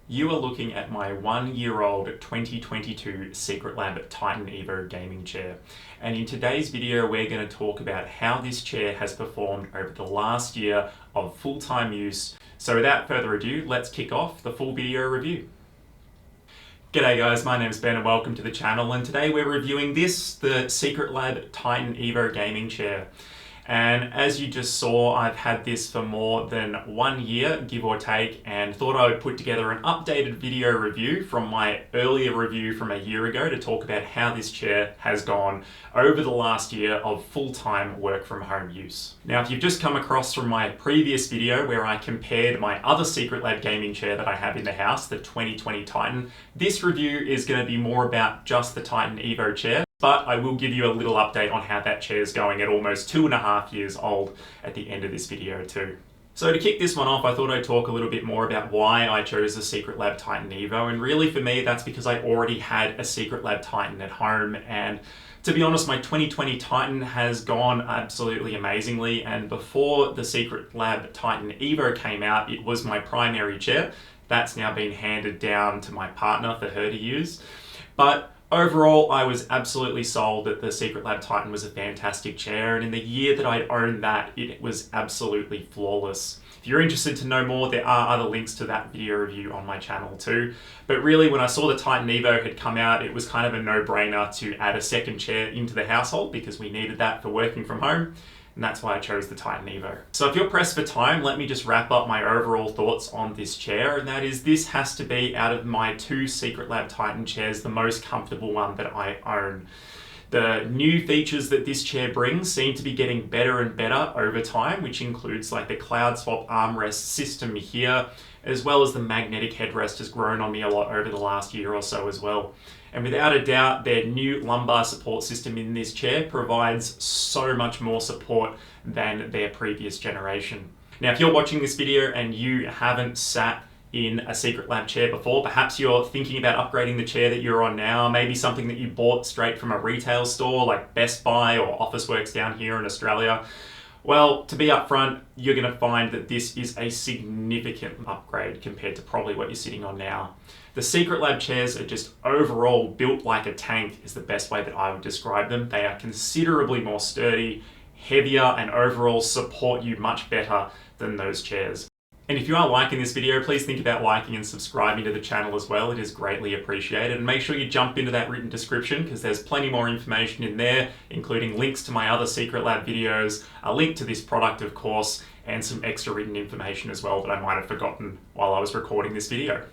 You are looking at my 1-year-old 2022 Secretlab Titan Evo gaming chair. And in today's video, we're going to talk about how this chair has performed over the last year of full-time use. So without further ado, let's kick off the full video review. G'day guys, my name is Ben and welcome to the channel, and today we're reviewing the Secretlab Titan Evo gaming chair. And as you just saw, I've had this for more than 1 year, give or take, and thought I would put together an updated video review from my earlier review from a year ago to talk about how this chair has gone over the last year of full-time work from home use. Now, if you've just come across from my previous video where I compared my other Secretlab gaming chair that I have in the house, the 2020 Titan, this review is going to be more about just the Titan Evo chair. But I will give you a little update on how that chair is going at almost 2.5 years old at the end of this video too. So to kick this one off, I thought I'd talk a little bit more about why I chose the Secretlab Titan Evo. And really for me, that's because I already had a Secretlab Titan at home. And to be honest, my 2020 Titan has gone absolutely amazingly. And before the Secretlab Titan Evo came out, it was my primary chair. That's now been handed down to my partner for her to use. But overall, I was absolutely sold that the Secretlab Titan was a fantastic chair, and in the year that I'd owned that, it was absolutely flawless. If you're interested to know more, there are other links to that video review on my channel too. But really, when I saw the Titan Evo had come out, it was kind of a no-brainer to add a second chair into the household because we needed that for working from home. And that's why I chose the Titan Evo. So if you're pressed for time, let me just wrap up my overall thoughts on this chair, and that is this has to be, out of my 2 Secretlab Titan chairs, the most comfortable one that I own. The new features that this chair brings seem to be getting better and better over time, which includes like the CloudSwap armrest system here, as well as the magnetic headrest has grown on me a lot over the last year or so as well. And without a doubt, their new lumbar support system in this chair provides so much more support than their previous generation. Now, if you're watching this video and you haven't sat in a Secretlab chair before, perhaps you're thinking about upgrading the chair that you're on now, maybe something that you bought straight from a retail store like Best Buy or Officeworks down here in Australia. Well, to be upfront, you're going to find that this is a significant upgrade compared to probably what you're sitting on now. The Secretlab chairs are just overall built like a tank is the best way that I would describe them. They are considerably more sturdy, heavier, and overall support you much better than those chairs. And if you are liking this video, please think about liking and subscribing to the channel as well. It is greatly appreciated. And make sure you jump into that written description because there's plenty more information in there, including links to my other Secretlab videos, a link to this product, of course, and some extra written information as well that I might have forgotten while I was recording this video.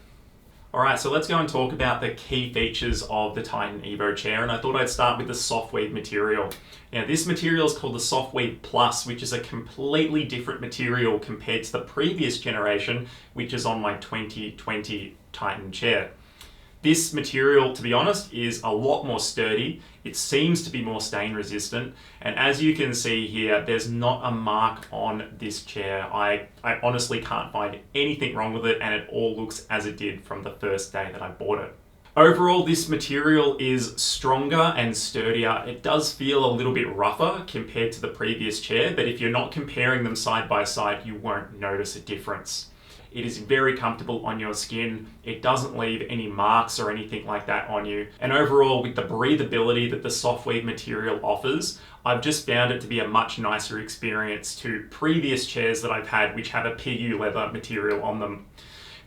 Alright, so let's go and talk about the key features of the Titan Evo chair, and I thought I'd start with the Softweave material. Now, this material is called the Softweave Plus, which is a completely different material compared to the previous generation, which is on my 2020 Titan chair. This material, to be honest, is a lot more sturdy. It seems to be more stain resistant. And as you can see here, there's not a mark on this chair. I honestly can't find anything wrong with it, and it all looks as it did from the first day that I bought it. Overall, this material is stronger and sturdier. It does feel a little bit rougher compared to the previous chair, but if you're not comparing them side by side, you won't notice a difference. It is very comfortable on your skin. It doesn't leave any marks or anything like that on you. And overall, with the breathability that the Softweave material offers, I've just found it to be a much nicer experience to previous chairs that I've had which have a PU leather material on them.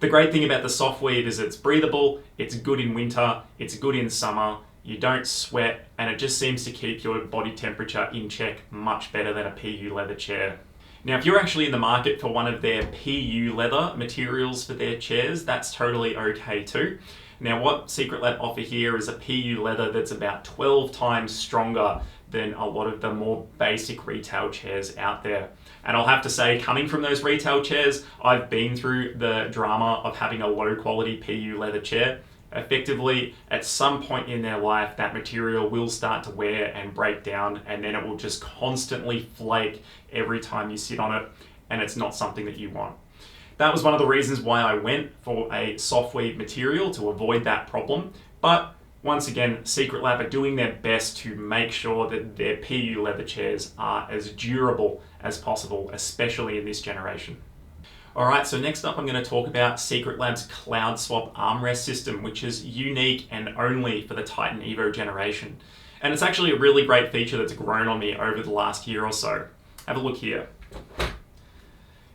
The great thing about the Softweave is it's breathable, it's good in winter, it's good in summer, you don't sweat, and it just seems to keep your body temperature in check much better than a PU leather chair. Now, if you're actually in the market for one of their PU leather materials for their chairs, that's totally okay too. Now, what Secretlab offer here is a PU leather that's about 12 times stronger than a lot of the more basic retail chairs out there. And I'll have to say, coming from those retail chairs, I've been through the drama of having a low quality PU leather chair. Effectively, at some point in their life, that material will start to wear and break down, and then it will just constantly flake every time you sit on it, and it's not something that you want. That was one of the reasons why I went for a Softweave material, to avoid that problem. But once again, Secretlab are doing their best to make sure that their PU leather chairs are as durable as possible, especially in this generation. Alright, so next up I'm going to talk about Secretlab's CloudSwap armrest system, which is unique and only for the Titan Evo generation. And it's actually a really great feature that's grown on me over the last year or so. Have a look here.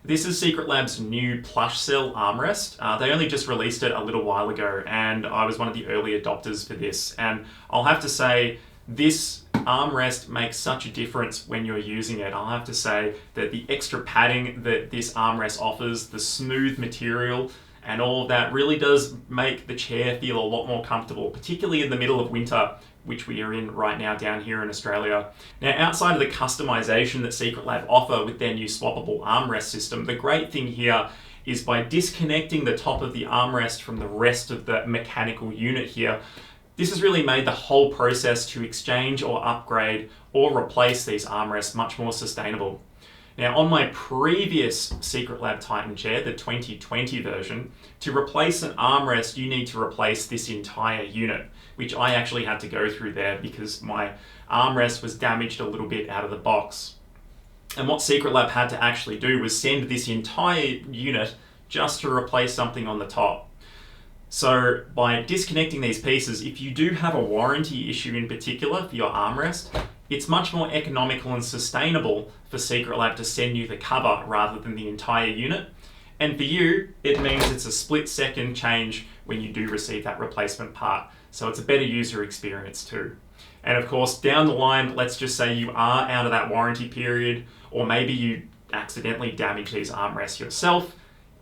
This is Secretlab's new plush cell armrest. They only just released it a little while ago, and I was one of the early adopters for this. And I'll have to say, this armrest makes such a difference when you're using it. I'll have to say that the extra padding that this armrest offers, the smooth material, and all of that really does make the chair feel a lot more comfortable, particularly in the middle of winter, which we are in right now down here in Australia. Now, outside of the customization that Secretlab offer with their new swappable armrest system, the great thing here is by disconnecting the top of the armrest from the rest of the mechanical unit here, this has really made the whole process to exchange or upgrade or replace these armrests much more sustainable. Now, on my previous Secretlab Titan chair, the 2020 version, to replace an armrest, you need to replace this entire unit, which I actually had to go through there because my armrest was damaged a little bit out of the box. And what Secretlab had to actually do was send this entire unit just to replace something on the top. So by disconnecting these pieces, if you do have a warranty issue in particular for your armrest, it's much more economical and sustainable for Secretlab to send you the cover rather than the entire unit. And for you, it means it's a split-second change when you do receive that replacement part. So it's a better user experience too. And of course, down the line, let's just say you are out of that warranty period, or maybe you accidentally damage these armrests yourself,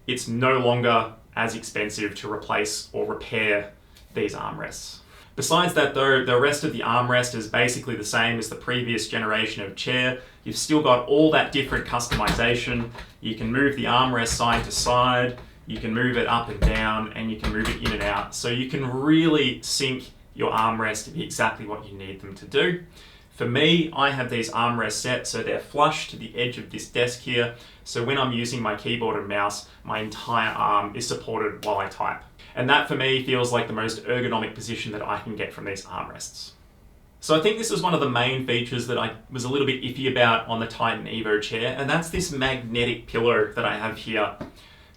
it's no longer as expensive to replace or repair these armrests. Besides that though, the rest of the armrest is basically the same as the previous generation of chair. You've still got all that different customization. You can move the armrest side to side, you can move it up and down, and you can move it in and out. So you can really sync your armrest to be exactly what you need them to do. For me, I have these armrests set so they're flush to the edge of this desk here. So when I'm using my keyboard and mouse, my entire arm is supported while I type. And that for me feels like the most ergonomic position that I can get from these armrests. So I think this is one of the main features that I was a little bit iffy about on the Titan Evo chair, and that's this magnetic pillow that I have here.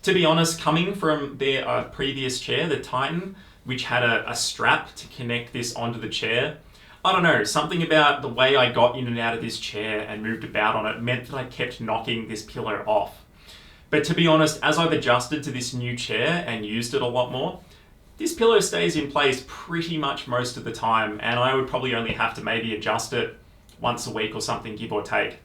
To be honest, coming from their previous chair, the Titan, which had a strap to connect this onto the chair, I don't know, something about the way I got in and out of this chair and moved about on it meant that I kept knocking this pillow off. But to be honest, as I've adjusted to this new chair and used it a lot more, this pillow stays in place pretty much most of the time, and I would probably only have to maybe adjust it once a week or something, give or take.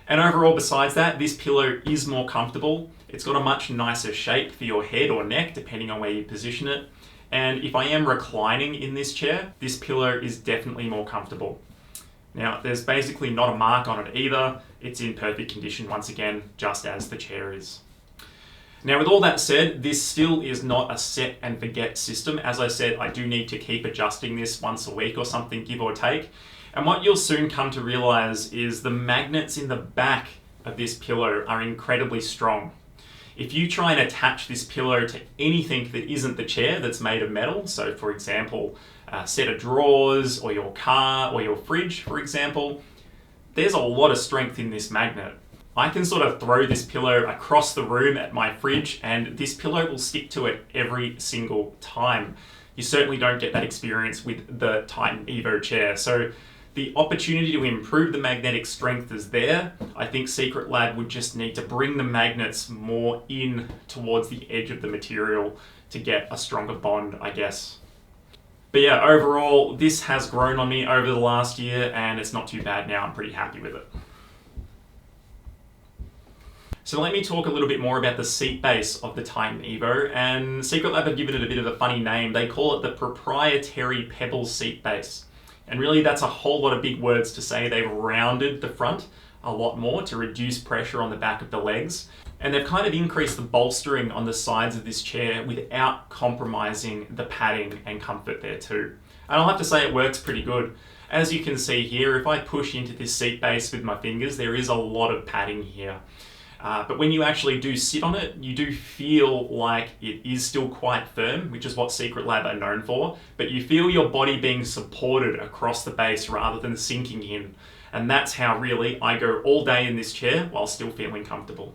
And overall, besides that, this pillow is more comfortable. It's got a much nicer shape for your head or neck, depending on where you position it. And if I am reclining in this chair, this pillow is definitely more comfortable. Now, there's basically not a mark on it either. It's in perfect condition once again, just as the chair is. Now, with all that said, this still is not a set and forget system. As I said, I do need to keep adjusting this once a week or something, give or take. And what you'll soon come to realize is the magnets in the back of this pillow are incredibly strong. If you try and attach this pillow to anything that isn't the chair that's made of metal, so for example, a set of drawers or your car or your fridge, for example, there's a lot of strength in this magnet. I can sort of throw this pillow across the room at my fridge and this pillow will stick to it every single time. You certainly don't get that experience with the Titan Evo chair. So the opportunity to improve the magnetic strength is there. I think Secretlab would just need to bring the magnets more in towards the edge of the material to get a stronger bond, I guess. But yeah, overall, this has grown on me over the last year and it's not too bad now. I'm pretty happy with it. So let me talk a little bit more about the seat base of the Titan Evo, and Secretlab have given it a bit of a funny name. They call it the proprietary Pebble seat base. And really that's a whole lot of big words to say. They've rounded the front a lot more to reduce pressure on the back of the legs. And they've kind of increased the bolstering on the sides of this chair without compromising the padding and comfort there too. And I'll have to say it works pretty good. As you can see here, if I push into this seat base with my fingers, there is a lot of padding here. But when you actually do sit on it, you do feel like it is still quite firm, which is what Secretlab are known for, but you feel your body being supported across the base rather than sinking in. And that's how really I go all day in this chair while still feeling comfortable.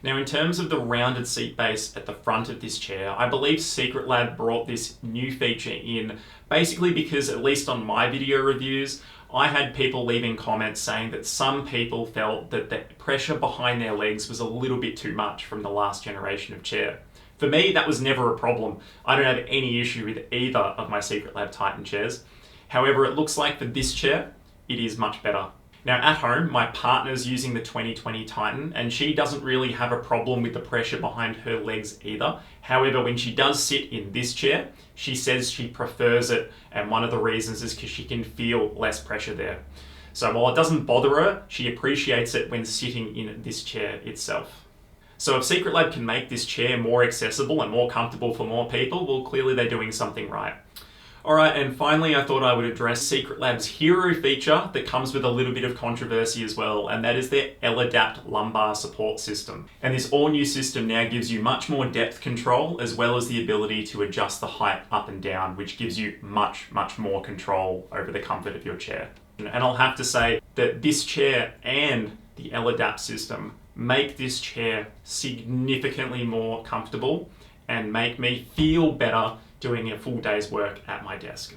Now, in terms of the rounded seat base at the front of this chair, I believe Secretlab brought this new feature in basically because, at least on my video reviews, I had people leaving comments saying that some people felt that the pressure behind their legs was a little bit too much from the last generation of chair. For me, that was never a problem. I don't have any issue with either of my Secretlab Titan chairs. However, it looks like for this chair, it is much better. Now at home, my partner's using the 2020 Titan and she doesn't really have a problem with the pressure behind her legs either. However, when she does sit in this chair, she says she prefers it, and one of the reasons is because she can feel less pressure there. So while it doesn't bother her, she appreciates it when sitting in this chair itself. So if Secretlab can make this chair more accessible and more comfortable for more people, well, clearly they're doing something right. Alright, and finally I thought I would address Secretlab's hero feature that comes with a little bit of controversy as well, and that is their L-Adapt lumbar support system. And this all new system now gives you much more depth control as well as the ability to adjust the height up and down, which gives you much more control over the comfort of your chair. And I'll have to say that this chair and the L-Adapt system make this chair significantly more comfortable and make me feel better doing a full day's work at my desk.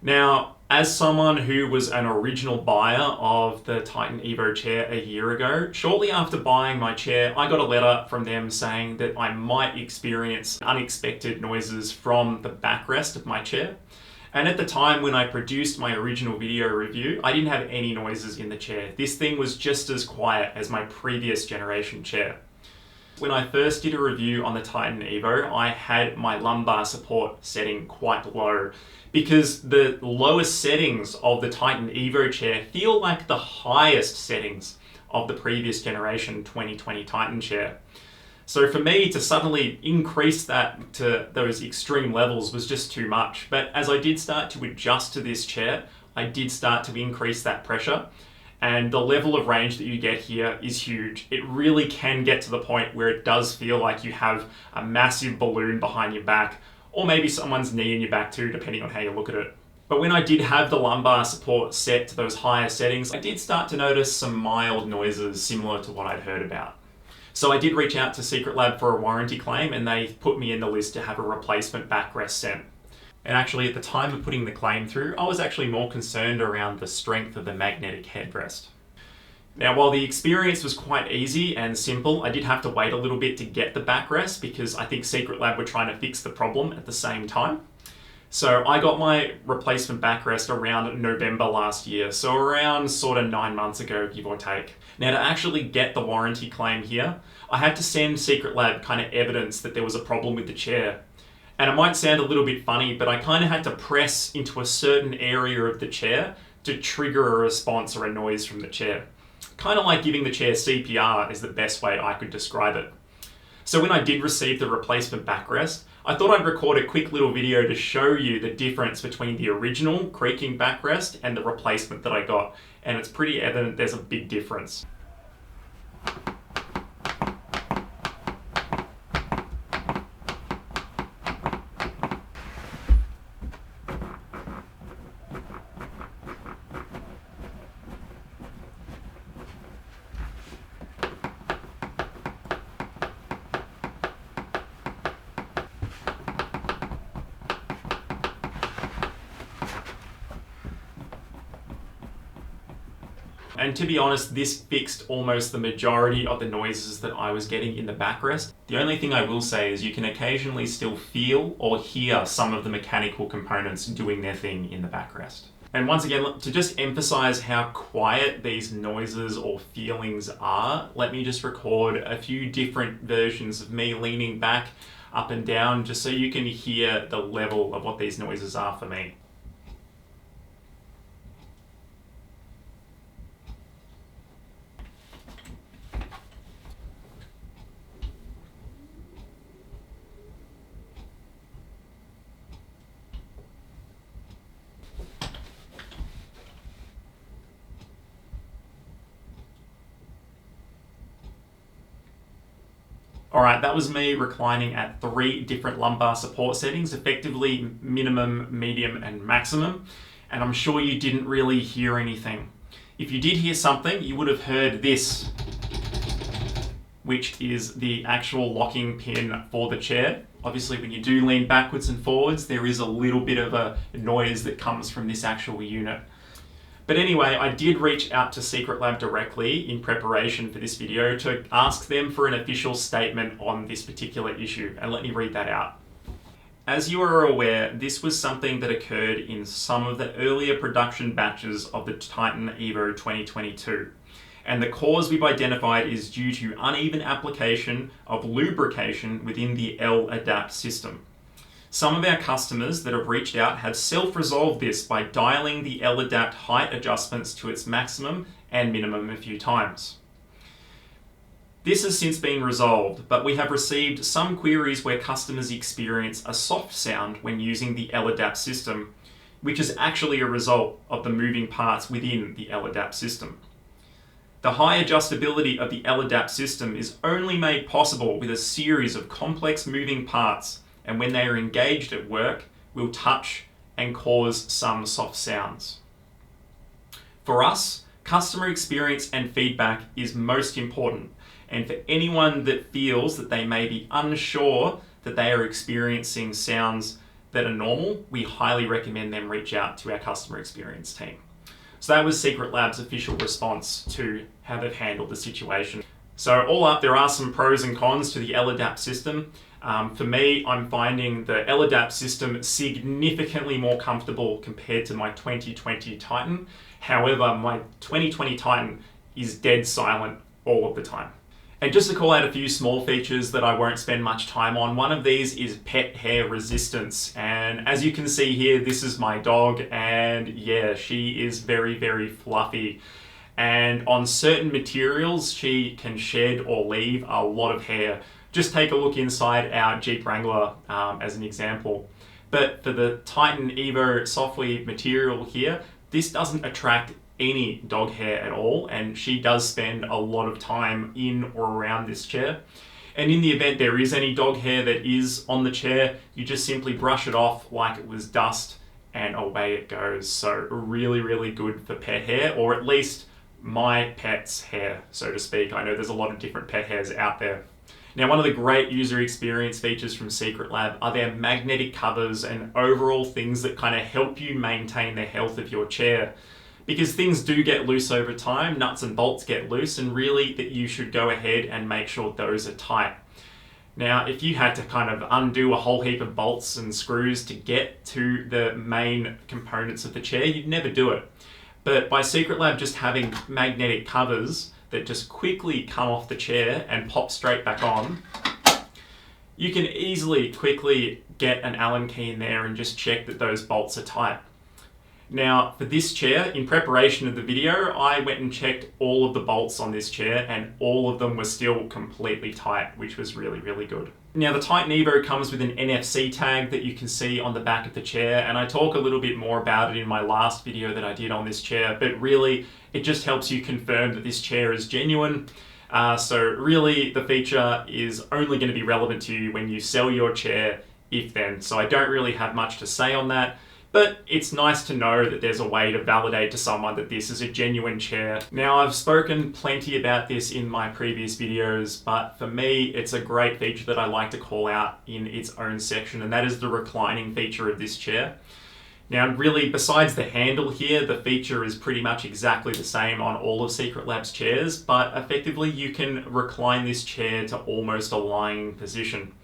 Now, as someone who was an original buyer of the Titan Evo chair a year ago, shortly after buying my chair, I got a letter from them saying that I might experience unexpected noises from the backrest of my chair. And at the time when I produced my original video review, I didn't have any noises in the chair. This thing was just as quiet as my previous generation chair. When I first did a review on the Titan Evo, I had my lumbar support setting quite low because the lowest settings of the Titan Evo chair feel like the highest settings of the previous generation 2020 Titan chair. So for me to suddenly increase that to those extreme levels was just too much. But as I did start to adjust to this chair, I did start to increase that pressure. And the level of range that you get here is huge. It really can get to the point where it does feel like you have a massive balloon behind your back, or maybe someone's knee in your back too, depending on how you look at it. But when I did have the lumbar support set to those higher settings, I did start to notice some mild noises similar to what I'd heard about. So I did reach out to Secretlab for a warranty claim, and they put me in the list to have a replacement backrest sent. And actually, at the time of putting the claim through, I was actually more concerned around the strength of the magnetic headrest. Now, while the experience was quite easy and simple, I did have to wait a little bit to get the backrest because I think Secretlab were trying to fix the problem at the same time. So I got my replacement backrest around November last year, so around sort of 9 months ago, give or take. Now, to actually get the warranty claim here, I had to send Secretlab kind of evidence that there was a problem with the chair. And it might sound a little bit funny, but I kind of had to press into a certain area of the chair to trigger a response or a noise from the chair. Kind of like giving the chair CPR is the best way I could describe it. So when I did receive the replacement backrest, I thought I'd record a quick little video to show you the difference between the original creaking backrest and the replacement that I got. And it's pretty evident there's a big difference. And to be honest, this fixed almost the majority of the noises that I was getting in the backrest. The only thing I will say is you can occasionally still feel or hear some of the mechanical components doing their thing in the backrest. And once again, to just emphasize how quiet these noises or feelings are, let me just record a few different versions of me leaning back, up and down, just so you can hear the level of what these noises are for me. Alright, that was me reclining at 3 different lumbar support settings, effectively minimum, medium, and maximum. And I'm sure you didn't really hear anything. If you did hear something, you would have heard this. which is the actual locking pin for the chair. Obviously, when you do lean backwards and forwards, there is a little bit of a noise that comes from this actual unit. But anyway, I did reach out to Secretlab directly in preparation for this video to ask them for an official statement on this particular issue, and let me read that out. As you are aware, this was something that occurred in some of the earlier production batches of the Titan Evo 2022. And the cause we've identified is due to uneven application of lubrication within the L-Adapt system. Some of our customers that have reached out have self-resolved this by dialing the L-Adapt height adjustments to its maximum and minimum a few times. This has since been resolved, but we have received some queries where customers experience a soft sound when using the L-Adapt system, which is actually a result of the moving parts within the L-Adapt system. The high adjustability of the L-Adapt system is only made possible with a series of complex moving parts, and when they are engaged at work, will touch and cause some soft sounds. For us, customer experience and feedback is most important, and for anyone that feels that they may be unsure that they are experiencing sounds that are normal, we highly recommend them reach out to our customer experience team. So that was Secretlab's official response to how they've handled the situation. So all up, there are some pros and cons to the L-Adapt system. For me, I'm finding the L-Adapt system significantly more comfortable compared to my 2020 Titan. However, my 2020 Titan is dead silent all of the time. And just to call out a few small features that I won't spend much time on, one of these is pet hair resistance. And as you can see here, this is my dog, and yeah, she is very, very fluffy. And on certain materials, she can shed or leave a lot of hair. Just take a look inside our Jeep Wrangler as an example. But for the Titan Evo Softweave material here, this doesn't attract any dog hair at all, and she does spend a lot of time in or around this chair. And in the event there is any dog hair that is on the chair, you just simply brush it off like it was dust and away it goes. So really, really good for pet hair, or at least my pet's hair, so to speak. I know there's a lot of different pet hairs out there. Now, one of the great user experience features from Secretlab are their magnetic covers and overall things that kind of help you maintain the health of your chair. Because things do get loose over time, nuts and bolts get loose, and really that you should go ahead and make sure those are tight. Now, if you had to kind of undo a whole heap of bolts and screws to get to the main components of the chair, you'd never do it. But by Secretlab just having magnetic covers that just quickly come off the chair and pop straight back on, you can easily, quickly get an Allen key in there and just check that those bolts are tight. Now, for this chair, in preparation of the video, I went and checked all of the bolts on this chair, and all of them were still completely tight, which was really, really good. Now, the Titan Evo comes with an NFC tag that you can see on the back of the chair, and I talk a little bit more about it in my last video that I did on this chair, but really, it just helps you confirm that this chair is genuine. So really, the feature is only going to be relevant to you when you sell your chair, if then. So I don't really have much to say on that. But it's nice to know that there's a way to validate to someone that this is a genuine chair. Now, I've spoken plenty about this in my previous videos, but for me, it's a great feature that I like to call out in its own section, and that is the reclining feature of this chair. Now, really, besides the handle here, the feature is pretty much exactly the same on all of Secretlab's chairs, but effectively you can recline this chair to almost a lying position,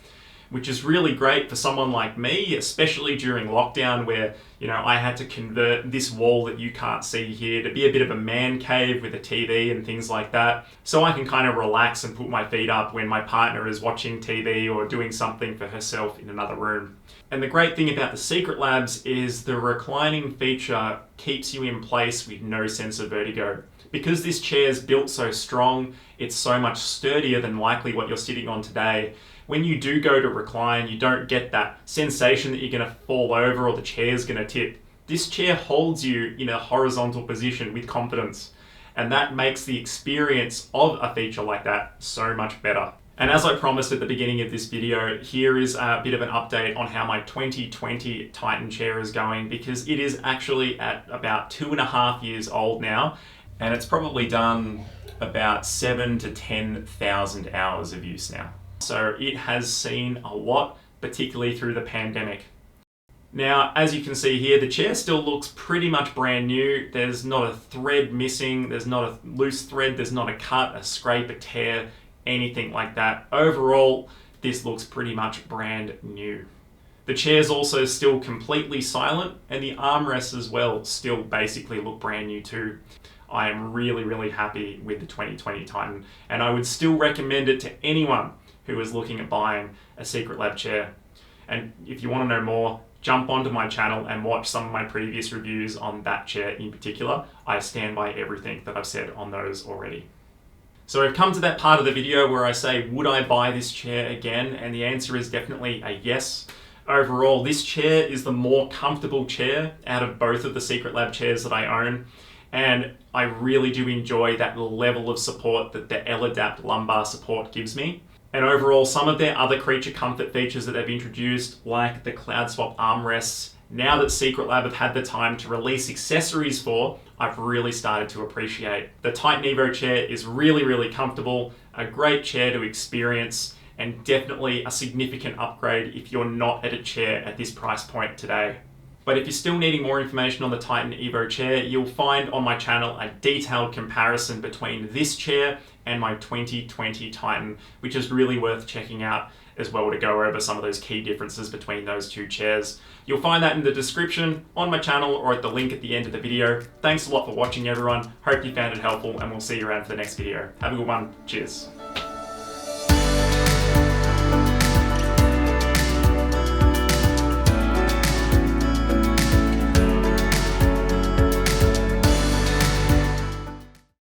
which is really great for someone like me, especially during lockdown where, I had to convert this wall that you can't see here to be a bit of a man cave with a TV and things like that. So I can kind of relax and put my feet up when my partner is watching TV or doing something for herself in another room. And the great thing about the Secretlabs is the reclining feature keeps you in place with no sense of vertigo. Because this chair is built so strong, it's so much sturdier than likely what you're sitting on today. When you do go to recline, you don't get that sensation that you're going to fall over or the chair's going to tip. This chair holds you in a horizontal position with confidence, and that makes the experience of a feature like that so much better. And as I promised at the beginning of this video, here is a bit of an update on how my 2020 Titan chair is going, because it is actually at about 2.5 years old now. and it's probably done about 7,000 to 10,000 hours of use now. So it has seen a lot, particularly through the pandemic. Now, as you can see here, the chair still looks pretty much brand new. There's not a thread missing, there's not a loose thread, there's not a cut, a scrape, a tear, anything like that. Overall, this looks pretty much brand new. The chairs also still completely silent, and the armrests as well still basically look brand new too. I am really happy with the 2020 Titan, and I would still recommend it to anyone who is looking at buying a Secretlab chair. And if you want to know more, jump onto my channel and watch some of my previous reviews on that chair in particular. I stand by everything that I've said on those already. So we've come to that part of the video where I say, would I buy this chair again? And the answer is definitely a yes. Overall, this chair is the more comfortable chair out of both of the Secretlab chairs that I own. And I really do enjoy that level of support that the LADAPT lumbar support gives me. And overall, some of their other creature comfort features that they've introduced, like the CloudSwap armrests, now that Secretlab have had the time to release accessories for, I've really started to appreciate. The Titan Evo chair is really comfortable, a great chair to experience, and definitely a significant upgrade if you're not at a chair at this price point today. But if you're still needing more information on the Titan Evo chair, you'll find on my channel a detailed comparison between this chair and my 2020 Titan, which is really worth checking out as well to go over some of those key differences between those two chairs. You'll find that in the description on my channel or at the link at the end of the video. Thanks a lot for watching, everyone. Hope you found it helpful, and we'll see you around for the next video. Have a good one. Cheers.